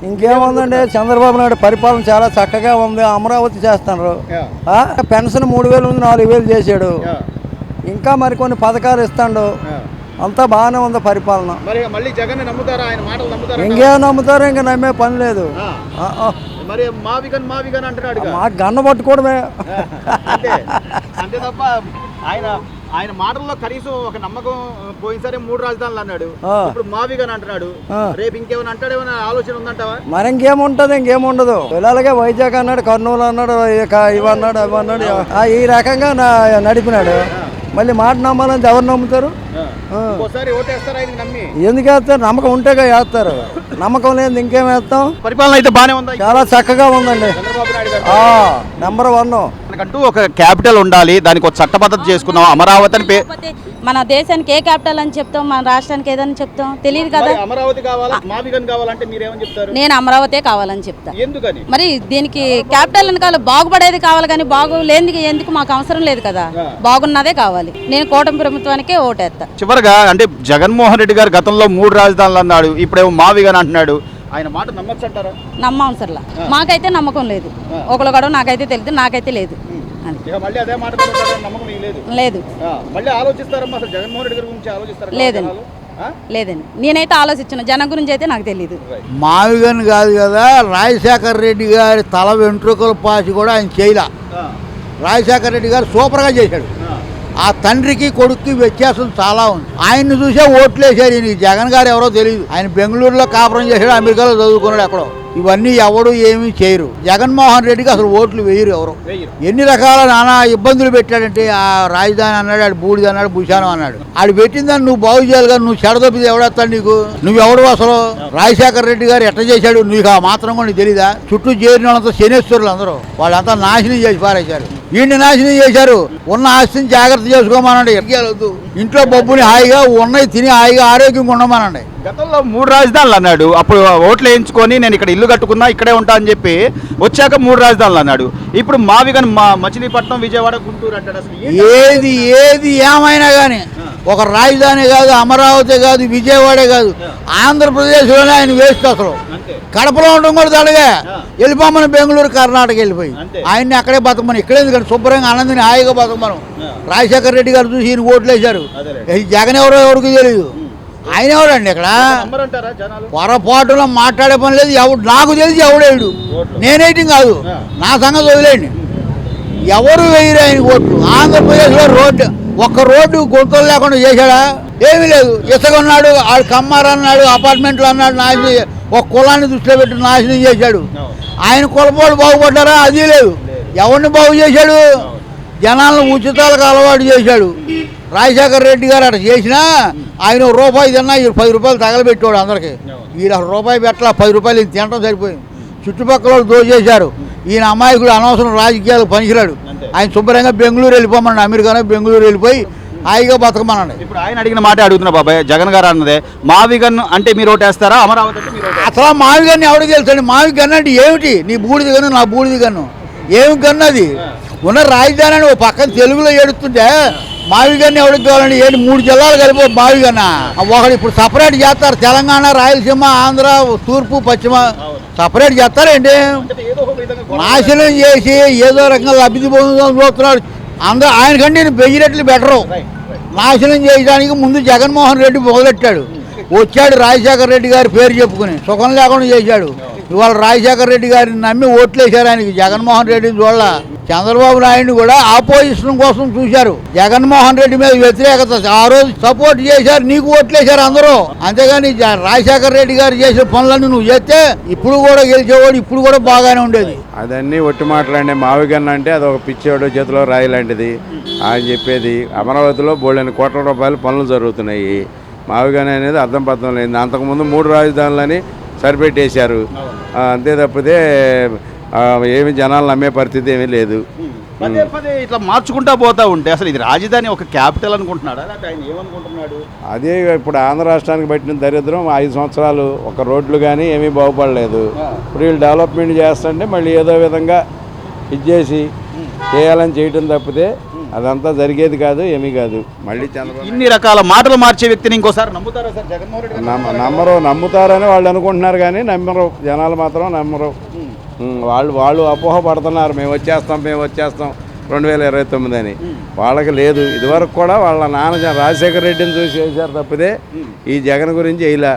ఇంకేముందండి, చంద్రబాబు నాయుడు పరిపాలన చాలా చక్కగా ఉంది. అమరావతి చేస్తున్నారు. పెన్షన్ 3000 ఉంది, 4000 చేశాడు. ఇంకా మరికొన్ని పథకాలు ఇస్తాడు. అంతా బాగానే ఉంది పరిపాలన. ఇంకేం నమ్ముతారు, ఇంకా నమ్మే పని లేదు. మాకు గన్న పట్టుకోవడమే. ఆయన మాటల్లో కనీసం ఒక నమ్మకం. పోయినసారి 3 రాజధానులు అన్నాడు, ఇప్పుడు మావిగన్ అంటున్నాడు. రేపు ఇంకేమైనా అంటాడేమైనా ఆలోచన ఉందంటావా? మరి ఇంకేముంటది, ఇంకేముండదు. ఇలాగే వైజాగ్ అన్నాడు, కర్నూలు అన్నాడు, ఇవన్నాడు, అవన్నాడు. ఈ రకంగా నడిపినాడు. మళ్ళీ మాట నమ్మాలని ఎవరు నమ్ముతారు? ఎందుకు వేస్తారు? నమ్మకం ఉంటేగా వేస్తారు. నమ్మకం లేదు ఇంకేం వేస్తాం. పరిపాలన అయితే బాగానే ఉంది, చాలా చక్కగా ఉందండి. నెంబర్ 1. మనకంటూ ఒక క్యాపిటల్ ఉండాలి, దానికి ఒక చట్టబద్ధత చేసుకున్నాం. అమరావతి అని మన దేశానికి ఏ క్యాపిటల్ అని చెప్తాం, మన రాష్ట్రానికి ఏదని చెప్తాం, తెలియదు కదా. అమరావతి కావాలా, మావిగన్ కావాలంటే మీరేమని చెప్తారు? నేను అమరావతి కావాలని చెప్తా. ఎందుకని? మరి దీనికి క్యాపిటల్ అని కావాలి, బాగుపడేది కావాలి, కానీ బాగులేందుకు ఎందుకు మాకు అవసరం లేదు కదా. బాగున్నదే కావాలి. నేను కూటమి ప్రభుత్వానికే ఓటేస్తా. చివరిగా అంటే జగన్మోహన్ రెడ్డి గారు గతంలో 3 రాజధానులు అన్నాడు, ఇప్పుడేమో మావిగన్ అంటున్నాడు. ఆయన మాట నమ్మచ్చు అంటారా? నమ్మవసరంలా. మాకైతే నమ్మకం లేదు. ఒకళ్ళు కూడా నాకైతే తెలియదు, నాకైతే లేదు. లేదు లేదండి, లేదండి. నేనైతే ఆలోచించిన జనం గురించి అయితే నాకు తెలియదు. మావిగన్ కాదు కదా, రాజశేఖర రెడ్డి గారి తల వెంట్రుకల పాసి కూడా ఆయన చేయలే. రాజశేఖర రెడ్డి గారు సూపర్గా చేశాడు. ఆ తండ్రికి కొడుక్కి వ్యత్యాసం చాలా ఉంది. ఆయన్ని చూసే ఓట్లు వేసారు. ఈయనకి జగన్ గారు ఎవరో తెలియదు. ఆయన బెంగళూరులో కాపురం చేశాడు, అమెరికాలో చదువుకున్నాడు ఎక్కడో. ఇవన్నీ ఎవడు ఏమీ చేయరు. జగన్మోహన్ రెడ్డికి అసలు ఓట్లు వేయరు ఎవరు. ఎన్ని రకాల నానా ఇబ్బందులు పెట్టాడంటే, ఆ రాజధాని అన్నాడు, ఆడు బూడిది అన్నాడు, భూషానం అన్నాడు. ఆడు పెట్టిందని నువ్వు బాగు చేయాలి కానీ నువ్వు చెడదొప్పిది ఎవడేస్తాడు నీకు? నువ్వెవడు అసలు? రాజశేఖర రెడ్డి గారు ఎట్ట చేశాడు నీకు ఆ మాత్రం కూడా తెలీదా? చుట్టూ చేరిన వాళ్ళంతా శనేశ్వరులు అందరూ, వాళ్ళంతా నాశనం చేసి పారేశారు. వీడిని నాశనం చేశారు. ఉన్న ఆస్తిని జాగ్రత్త చేసుకోమనండి. ఇంట్లో బొబ్బుని హాయిగా ఉన్నవి తిని హాయిగా ఆరోగ్యంగా ఉండమనండి. గతంలో 3 రాజధానులు అన్నాడు, అప్పుడు ఓట్లు వేయించుకొని నేను ఇక్కడ ఇల్లు కట్టుకున్నా ఇక్కడే ఉంటా అని చెప్పి వచ్చాక 3 రాజధానులు అన్నాడు. ఇప్పుడు మావిగన్ మచిలీపట్నం, విజయవాడ, గుంటూరు అంటాడు. అసలు ఏది ఏమైనా కానీ ఒక రాజధాని కాదు, అమరావతి కాదు, విజయవాడే కాదు, ఆంధ్రప్రదేశ్లోనే ఆయన వేస్ట్. అసలు కడపలో ఉండడం కూడా తడగా వెళ్ళిపోమని బెంగళూరు, కర్ణాటక వెళ్ళిపోయి ఆయన్ని అక్కడే బతకమని. ఇక్కడే ఎందుకంటే శుభ్రంగా ఆనందని హాయిగా బతకమను. రాజశేఖర రెడ్డి గారు చూసి ఈయన ఓట్లు వేశారు. జగన్ ఎవరికి తెలియదు. ఆయన ఎవడండి ఇక్కడ? పొరపాటులో మాట్లాడే పని లేదు. ఎవడు నాకు తెలిసి ఎవడేడు, నేనేయటం కాదు, నా సంగతి వదిలేండి. ఎవరు వేయరు ఆయన ఓట్లు. ఆంధ్రప్రదేశ్లో ఒక్క రోడ్డు గుంతలు లేకుండా చేశాడా? ఏమీ లేదు. ఇసుక ఉన్నాడు, ఆడు కమ్మారు అన్నాడు, అపార్ట్మెంట్లు అన్నాడు, నాశనం. ఒక కులాన్ని దృష్టిలో పెట్టి నాశనం చేశాడు. ఆయన కులపోళ్ళు బాగుపడ్డారా? అది లేదు. ఎవరిని బాగు చేశాడు? జనాలను ఉచితాలకు అలవాటు చేశాడు. రాజశేఖర రెడ్డి గారు అట్లా చేసినా ఆయన రూపాయి తిన్నా 10 రూపాయలు తగలబెట్టాడు అందరికి. ఈయన రూపాయి పెట్టాల, 10 రూపాయలు ఈయన తినడం సరిపోయింది. చుట్టుపక్కల వాళ్ళు దోచేశారు. ఈయన అమాయకుడు అనవసరం రాజకీయాలకు పనికిరాడు. ఆయన శుభ్రంగా బెంగళూరు వెళ్ళిపోమన్నాడు, అమెరికానో బెంగళూరు వెళ్ళిపోయి హాయిగా బతకమనండి. ఇప్పుడు ఆయన అడిగిన మాట అడుగుతున్నా బాబాయ్. జగన్ గారు అన్నదే మావిగన్ అంటే మీరు ఓటేస్తారా, అమరావతి అంటే మీరు? అసలు మావిగన్ ఎవరికి తెలుసండి? మావిగన్ అంటే ఏమిటి? నీ బూడిది గన్ను, నా బూడిది గన్ను. ఏమి గన్ను అది? ఉన్న రాజధాని అని ఓ పక్కన తెలుగులో ఏడుస్తుంటే మావిగన్ ఎవరికి కావాలండి? ఏంటి 3 జిల్లాలు కలిపి మావిగన్న ఒకటి ఇప్పుడు సపరేట్ చేస్తారు. తెలంగాణ, రాయలసీమ, ఆంధ్ర, తూర్పు, పశ్చిమ సపరేట్ చేస్తారేంటి? నాశనం చేసి ఏదో రకంగా లబ్ధి పొందుతాం చూస్తున్నాడు అందరూ. ఆయనకంటే నేను 1000 రెట్లు బెటరు. నాశనం చేయడానికి ముందు జగన్మోహన్ రెడ్డి మొదలెట్టాడు. వచ్చాడు రాజశేఖర రెడ్డి గారి పేరు చెప్పుకుని సుఖం లేకుండా చేశాడు. ఇవాళ రాజశేఖర రెడ్డి గారిని నమ్మి ఓట్లేశారు ఆయనకి. జగన్మోహన్ రెడ్డిని చూడాల. చంద్రబాబు నాయుడు కూడా ఆపోజిషన్ కోసం చూశారు. జగన్మోహన్ రెడ్డి మీద వ్యతిరేకత, ఆ రోజు సపోర్ట్ చేశారు, నీకు ఓట్లేశారు అందరూ. అంతేగాని రాజశేఖర రెడ్డి గారు చేసే పనులన్నీ నువ్వు చేస్తే ఇప్పుడు కూడా గెలిచేవాడు, ఇప్పుడు కూడా బాగానే ఉండేది. అదన్నీ ఒట్టి మాటలండి. మావిగన్ అంటే అది ఒక పిచ్చేవాడు చేతిలో రాయి లాంటిది అని చెప్పేది. అమరావతిలో బోళ్ళని కోట్ల రూపాయలు పనులు జరుగుతున్నాయి. మావిగన్ అనేది అర్థం పర్థం లేదు. అంతకుముందు 3 రాజధానులని సరిపెట్టేశారు. అంతే తప్పితే ఏమి జనాలు నమ్మే పరిస్థితి ఏమీ లేదు. ఇట్లా మార్చుకుంటా పోతా ఉంటే అసలు ఇది రాజధాని ఒక క్యాపిటల్ అనుకుంటున్నాడా, ఆయన ఏమనుకుంటున్నాడు? అదే ఇప్పుడు ఆంధ్ర రాష్ట్రానికి పట్టిన దరిద్రం 5 సంవత్సరాలు ఒక రోడ్లు కానీ ఏమీ బాగుపడలేదు. ఇప్పుడు వీళ్ళు డెవలప్మెంట్ చేస్తుంటే మళ్ళీ ఏదో విధంగా ఇది చేసి చేయాలని చేయటం తప్పితే అదంతా జరిగేది కాదు, ఏమీ కాదు. మళ్ళీ చంద్రబాబు ఇన్ని రకాల మాటలు మార్చే వ్యక్తిని ఇంకోసారి నమ్ముతారా సార్ జగన్మోహన్ రెడ్డి గారు? నమ్ముతారని వాళ్ళు అనుకుంటున్నారు కానీ నమ్మరు, జనాలు మాత్రం నమ్మరు. వాళ్ళు అపోహ పడుతున్నారు, మేము వచ్చేస్తాం 2029 అని. వాళ్ళకి లేదు. ఇదివరకు కూడా వాళ్ళ నాన్న రాజశేఖర రెడ్డిని చూసి చేశారు తప్పితే ఈ జగన్ గురించి వేయలే.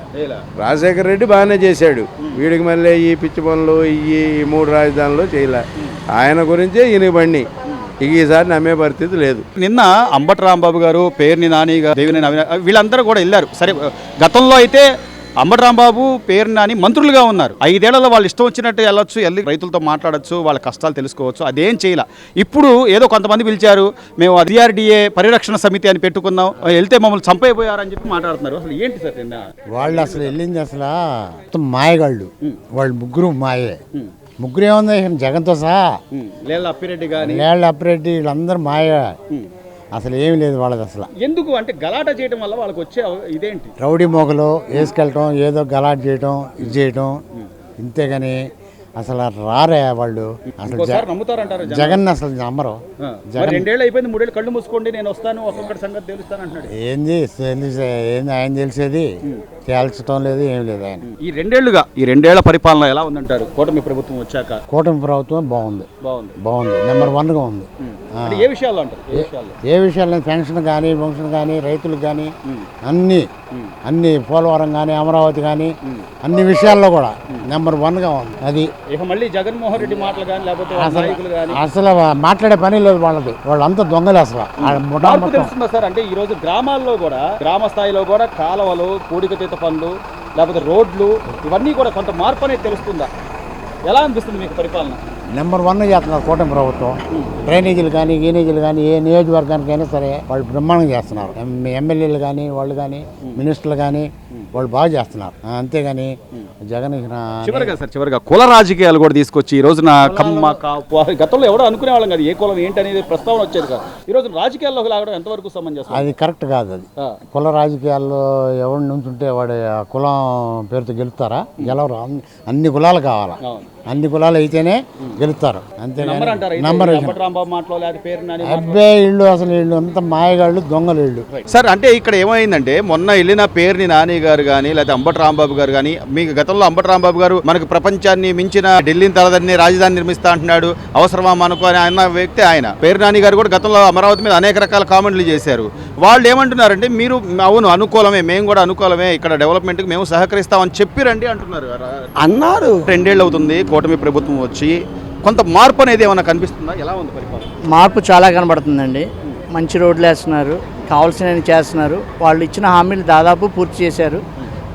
రాజశేఖర రెడ్డి బాగానే చేశాడు, వీడికి మళ్ళీ ఈ పిచ్చి పనులు ఈ 3 రాజధానులు చేయలే. ఆయన గురించే ఈయన బండి. ఇక ఈసారి నమ్మే పరిస్థితి లేదు. నిన్న అంబటి రాంబాబు గారు, పేర్ని నాని గారు, దేవినేని అవినాష్ వీళ్ళందరూ కూడా వెళ్ళారు. సరే, గతంలో అయితే అంబటి రాంబాబు, పేర్ని నాని మంత్రులుగా ఉన్నారు. 5 ఏళ్లలో వాళ్ళు ఇష్టం వచ్చినట్టు వెళ్ళొచ్చు, వెళ్ళి రైతులతో మాట్లాడచ్చు, వాళ్ళ కష్టాలు తెలుసుకోవచ్చు. అదేం చేయలే. ఇప్పుడు ఏదో కొంతమంది పిలిచారు, మేము DRDA పరిరక్షణ సమితి అని పెట్టుకున్నాం, వెళ్తే మమ్మల్ని చంపైపోయారని చెప్పి మాట్లాడుతున్నారు. అసలు ఏంటి సార్ నిన్న వాళ్ళు అసలు వెళ్ళింది అసలు మొత్తం మాయగాళ్ళు. వాళ్ళు ముగ్గురు మాయే. ముగ్గురు ఏముంది జగన్తో సహా, లేళ్ళ అప్పిరెడ్డి కానీ లేళ్ళ అప్పిరెడ్డి వీళ్ళందరూ మాయ. అసలు ఏమి లేదు వాళ్ళది అసలు. ఎందుకు అంటే గలాట చేయడం వల్ల వాళ్ళకి వచ్చే ఇదేంటి? రౌడీ మొగలు వేసుకెళ్ళటం, ఏదో గలాట్ చేయటం, ఇది చేయటం, ఇంతేగాని అసలు రారే వాళ్ళు. అసలు నమ్ముతారంటారు జగన్ అసలు నమ్మరు. 2 ఏళ్ళు అయిపోయింది, 3 ఏళ్ళు కళ్ళు మూసుకోండి, నేను వస్తాను, ఒక్కొక్కటి సంగతి తెలుస్తాను అంటున్నాడు. ఏంది ఆయన తెలిసేది తేల్చడం లేదు, ఏం లేదు. ఆయన ఈ 2 ఏళ్ల పరిపాలన ఎలా ఉందంటారు కూటమి ప్రభుత్వం వచ్చాక? కూటమి ప్రభుత్వం బాగుంది. నెంబర్ 1గా ఉంది. ఏ విషయాలు అంటారు? ఏ విషయాలు? పెన్షన్ కానీ, రైతులకు కానీ అన్ని పోలవరం కానీ, అమరావతి కానీ అన్ని విషయాల్లో కూడా నెంబర్ 1గా ఉంది. అది ఇక మళ్ళీ జగన్మోహన్ రెడ్డి మాటలు కానీ లేకపోతే అసలు మాట్లాడే పని లేదు వాళ్ళది. వాళ్ళంతా దొంగలు అసలు. తెలుస్తుందా సార్? అంటే ఈ రోజు గ్రామాల్లో కూడా, గ్రామ స్థాయిలో కూడా కాలువలు, పూడికతీత పనులు, లేకపోతే రోడ్లు, ఇవన్నీ కూడా కొంత మార్పు అనేది తెలుస్తుందా? ఎలా అనిపిస్తుంది మీకు పరిపాలన? నెంబర్ 1 చేస్తున్నారు కూటమి ప్రభుత్వం. డ్రైనేజీలు కానీ, గీనేజీలు కానీ, ఏ నియోజకవర్గానికైనా సరే వాళ్ళు బ్రహ్మాండంగా చేస్తున్నారు. ఎమ్మెల్యేలు కానీ, వాళ్ళు కానీ, మినిస్టర్లు కానీ వాళ్ళు బాగా చేస్తున్నారు. అంతేగాని జగన్ చివరిగా కుల రాజకీయాలు కూడా తీసుకొచ్చి ఈ రోజున కమ్మ కాపు, గతంలో ఎవడో అనుకునే వాళ్ళం కదా ఏ కులం ఏంటి అనేది ప్రస్తావన వచ్చేది కాదు. ఈ రోజు రాజకీయాల్లో లాగడం ఎంతవరకు సమంజసం? అది కరెక్ట్ కాదు. అది కుల రాజకీయాల్లో ఎవరి నుంచి ఉంటే వాడు ఆ కులం పేరుతో గెలుస్తారా? గెలవరు. అన్ని కులాలు కావాలా, అన్ని కులాలు అయితేనే గెలుస్తారు. అంతేగాని నంబర్ అబ్బే ఇళ్ళు అసలు వీళ్ళు అంతా మాయగాళ్ళు, దొంగలు వీళ్ళు. సార్, అంటే ఇక్కడ ఏమైందంటే మొన్న వెళ్ళిన పేర్ని నాని గారు కానీ, లేకపోతే అంబటి రాంబాబు గారు కానీ, మీకు గతంలో అంబటి రాంబాబు గారు మనకు ప్రపంచాన్ని మించిన ఢిల్లీని తలదన్ని రాజధాని నిర్మిస్తా అంటున్నాడు, అవసరమా మనకు అని అన్న వ్యక్తి ఆయన. పేర్ని నాని గారు కూడా గతంలో అమరావతి మీద అనేక రకాల కామెంట్లు చేశారు. వాళ్ళు ఏమంటున్నారంటే మీరు అవును అనుకూలమే, మేము కూడా అనుకూలమే, ఇక్కడ డెవలప్మెంట్కి మేము సహకరిస్తామని చెప్పిరండి అంటున్నారు. 2 ఏళ్ళు అవుతుంది కూటమి ప్రభుత్వం వచ్చి, కొంత మార్పు అనేది ఏమైనా కనిపిస్తుందా? ఎలా ఉంది పరిపాలన? మార్పు చాలా కనబడుతుందండి. మంచి రోడ్లు వేస్తున్నారు, కావాల్సినవి చేస్తున్నారు. వాళ్ళు ఇచ్చిన హామీలు దాదాపు పూర్తి చేశారు.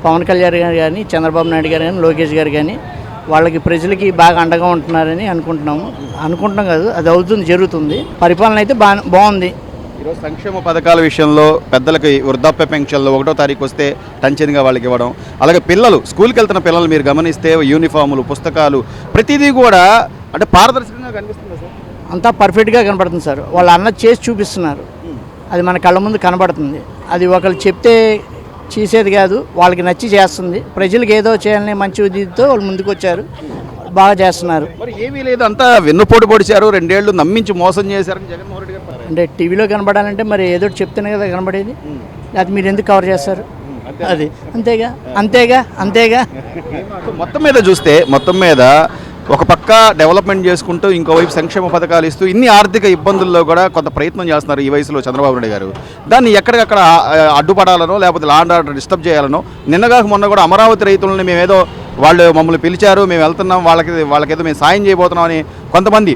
పవన్ కళ్యాణ్ గారు కానీ, చంద్రబాబు నాయుడు గారు కానీ, లోకేష్ గారు కానీ వాళ్ళకి ప్రజలకి బాగా అండగా ఉంటున్నారని అనుకుంటున్నాం కాదు, అది అవుతుంది, జరుగుతుంది. పరిపాలన అయితే బాగుంది. ఈరోజు సంక్షేమ పథకాల విషయంలో పెద్దలకి వృద్ధాప్య పెన్షన్లు 1వ తారీఖు వస్తే టంచన్గా వాళ్ళకి ఇవ్వడం, అలాగే పిల్లలు స్కూల్కి వెళ్తున్న పిల్లలు మీరు గమనిస్తే యూనిఫాములు, పుస్తకాలు ప్రతిదీ కూడా అంటే పారదర్శకంగా కనిపిస్తుంది సార్. అంతా పర్ఫెక్ట్గా కనబడుతుంది సార్. వాళ్ళు అన్నది చేసి చూపిస్తున్నారు, అది మన కళ్ళ ముందు కనబడుతుంది. అది ఒకళ్ళు చెప్తే చేసేది కాదు, వాళ్ళకి నచ్చి చేస్తుంది. ప్రజలకు ఏదో చేయాలని మంచి ఉద్దేశంతో వాళ్ళు ముందుకు వచ్చారు, బాగా చేస్తున్నారు. మరి ఏమీ లేదు, అంతా వెన్నుపోటు పొడిచారు, 2 ఏళ్ళు నమ్మించి మోసం చేశారని జగన్మోహన్ రెడ్డి గారు. అంటే టీవీలో కనబడాలంటే మరి ఏదో చెప్తేనే కదా కనబడేది, లేకపోతే మీరు ఎందుకు కవర్ చేస్తారు? అది అంతేగా. మొత్తం మీద చూస్తే, మొత్తం మీద ఒక పక్క డెవలప్మెంట్ చేసుకుంటూ ఇంకోవైపు సంక్షేమ పథకాలు ఇస్తూ ఇన్ని ఆర్థిక ఇబ్బందుల్లో కూడా కొంత ప్రయత్నం చేస్తున్నారు ఈ వయసులో చంద్రబాబు నాయుడు గారు. దాన్ని ఎక్కడికక్కడ అడ్డుపడాలనో లేకపోతే లాండ్ ఆర్డర్ డిస్టర్బ్ చేయాలనో, నిన్నగాక మొన్న కూడా అమరావతి రైతులని మేమేదో వాళ్ళు మమ్మల్ని పిలిచారు, మేము వెళ్తున్నాం, వాళ్ళకేదో మేము సాయం చేయబోతున్నాం అని కొంతమంది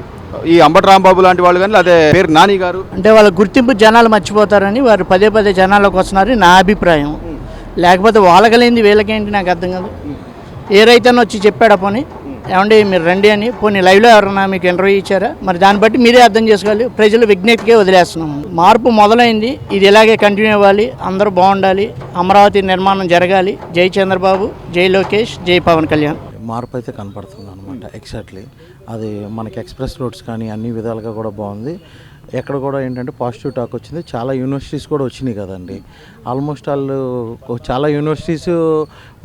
ఈ అంబటి రాంబాబు లాంటి వాళ్ళు కానీ, అదే పేరు నాని గారు, అంటే వాళ్ళ గుర్తింపు జనాలు మర్చిపోతారని వారు పదే జనాల్లోకి వస్తున్నారని నా అభిప్రాయం. లేకపోతే వాళ్ళకలేంది వీళ్ళకేంటి నాకు అర్థం కాదు. ఏ రైతన్న వచ్చి చెప్పాడా పోనీ ఏమండి మీరు రండి అని, పోనీ లైవ్లో ఎవరన్నా మీకు ఇంటర్వ్యూ ఇచ్చారా? మరి దాన్ని బట్టి మీరే అర్థం చేసుకోవాలి. ప్రజలు విజ్ఞప్తికే వదిలేస్తున్నాము. మార్పు మొదలైంది, ఇది ఇలాగే కంటిన్యూ అవ్వాలి, అందరూ బాగుండాలి, అమరావతి నిర్మాణం జరగాలి. జై చంద్రబాబు, జై లోకేష్, జై పవన్ కళ్యాణ్. మార్పు అయితే కనపడుతుంది అనమాట. ఎగ్జాక్ట్లీ అది మనకి ఎక్స్ప్రెస్ రోడ్స్ కానీ అన్ని విధాలుగా కూడా బాగుంది. ఎక్కడ కూడా ఏంటంటే పాజిటివ్ టాక్ వచ్చింది. చాలా యూనివర్సిటీస్ కూడా వచ్చినాయి కదండి. ఆల్మోస్ట్ వాళ్ళు చాలా యూనివర్సిటీస్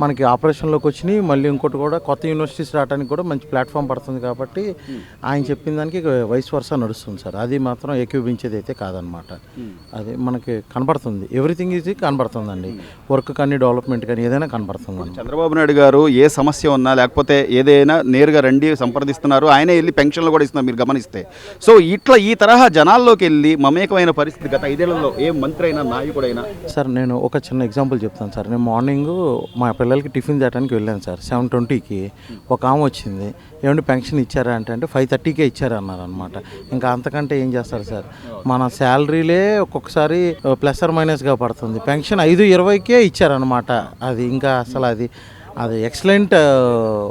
మనకి ఆపరేషన్లోకి వచ్చినాయి. మళ్ళీ ఇంకోటి కూడా కొత్త యూనివర్సిటీస్ రావడానికి కూడా మంచి ప్లాట్ఫామ్ పడుతుంది కాబట్టి ఆయన చెప్పిన దానికి వైస్ వర్సా నడుస్తుంది సార్. అది మాత్రం ఏకీభించేది అయితే కాదనమాట. అది మనకి కనబడుతుంది, ఎవ్రీథింగ్ ఈజీ కనబడుతుందండి. వర్క్ కానీ డెవలప్మెంట్ కానీ ఏదైనా కనబడుతుంది. చంద్రబాబు నాయుడు గారు ఏ సమస్య ఉన్నా లేకపోతే ఏదైనా నేరుగా రండి సంప్రదిస్తున్నారు, ఆయనే వెళ్ళి పెన్షన్లు కూడా ఇస్తున్నారు మీరు గమనిస్తే. సో ఇట్లా ఈ తరహా జనాల్లోకి వెళ్ళి మమేకమైన పరిస్థితి గత 5 ఏళ్లలో ఏ మంత్రి అయినా నాయకుడైనా. సార్ నేను ఒక చిన్న ఎగ్జాంపుల్ చెప్తాను సార్. నేను మార్నింగ్ మా పిల్లలకి టిఫిన్ చేయడానికి వెళ్ళాను సార్. 7:20కి ఒక ఆమె వచ్చింది, ఏమంటే పెన్షన్ ఇచ్చారా అంటే 5:30కే ఇచ్చారన్నారు అనమాట. ఇంకా అంతకంటే ఏం చేస్తారు సార్, మన శాలరీలే ఒక్కొక్కసారి ప్లస్ ఆర్ మైనస్గా పడుతుంది. పెన్షన్ 5:20కే ఇచ్చారనమాట. అది ఇంకా అసలు అది ఎక్సలెంట్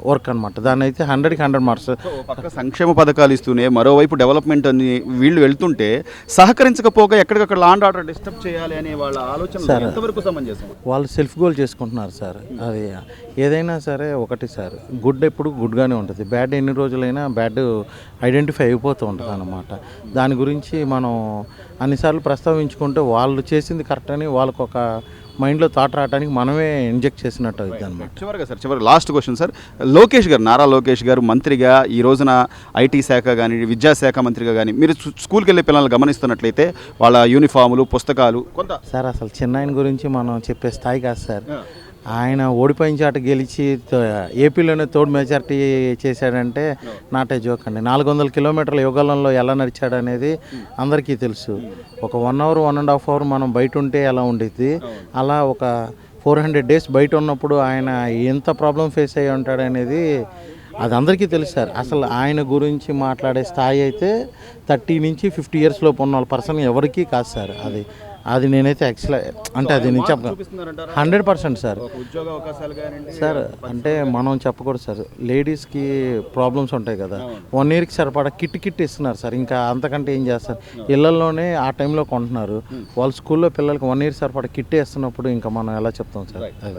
వర్క్ అనమాట. దాన్ని అయితే 100కి 100 మార్క్స్. పక్క సంక్షేమ పథకాలు ఇస్తూనే మరోవైపు డెవలప్మెంట్ అని వీళ్ళు వెళ్తుంటే సహకరించకపోగా ఎక్కడికక్కడ లాండ్ ఆర్డర్ డిస్టర్బ్ చేయాలి అనే వాళ్ళ ఆలోచన ఎంతవరకు సమంజసం? వాళ్ళు సెల్ఫ్ గోల్ చేసుకుంటున్నారు సార్. అది ఏదైనా సరే ఒకటి సార్, గుడ్ ఎప్పుడు గుడ్గానే ఉంటుంది, బ్యాడ్ ఎన్ని రోజులైనా బ్యాడ్ ఐడెంటిఫై అయిపోతూ ఉంటుంది అన్నమాట. దాని గురించి మనం అన్నిసార్లు ప్రస్తావించుకుంటే వాళ్ళు చేసింది కరెక్ట్ అని వాళ్ళకు ఒక మైండ్లో థాట్ రావడానికి మనమే ఇంజెక్ట్ చేసినట్టు అవుతుంది అనమాట. చివరి లాస్ట్ క్వశ్చన్ సార్, లోకేష్ గారు, నారా లోకేష్ గారు మంత్రిగా ఈ రోజున ఐటీ శాఖ కానీ విద్యాశాఖ మంత్రిగా కానీ మీరు స్కూల్కి వెళ్ళే పిల్లల్ని గమనిస్తున్నట్లయితే వాళ్ళ యూనిఫాములు పుస్తకాలు కొంత సార్ అసలు చిన్న ఆయన గురించి మనం చెప్పే స్థాయి కాదు సార్. ఆయన ఓడిపోయిన చాట గెలిచి ఏపీలోనే థర్డ్ మెజారిటీ చేశాడంటే నాటే జోక్ అండి. 400 కిలోమీటర్ల యుగలంలో ఎలా నడిచాడు అనేది అందరికీ తెలుసు. ఒక 1 అవర్ 1.5 అవర్ మనం బయట ఉంటే ఎలా ఉండేది, అలా ఒక 400 డేస్ బయట ఉన్నప్పుడు ఆయన ఎంత ప్రాబ్లం ఫేస్ అయ్యి ఉంటాడు అనేది అది అందరికీ తెలుసు సార్. అసలు ఆయన గురించి మాట్లాడే స్థాయి అయితే 30 నుంచి 50 ఇయర్స్ లోపు ఉన్న పర్సన్ ఎవరికీ కాదు సార్. అది నేనైతే అంటే అది నేను చెప్పను 100% సార్. సార్ అంటే మనం చెప్పకూడదు సార్, లేడీస్కి ప్రాబ్లమ్స్ ఉంటాయి కదా, 1 ఇయర్కి సరిపడా కిట్ ఇస్తున్నారు సార్. ఇంకా అంతకంటే ఏం చేస్తారు, ఇళ్లలోనే ఆ టైంలో కొంటున్నారు. వాళ్ళ స్కూల్లో పిల్లలకి 1 ఇయర్ సరిపడా కిట్ ఇస్తున్నప్పుడు ఇంకా మనం ఎలా చెప్తాం సార్. అది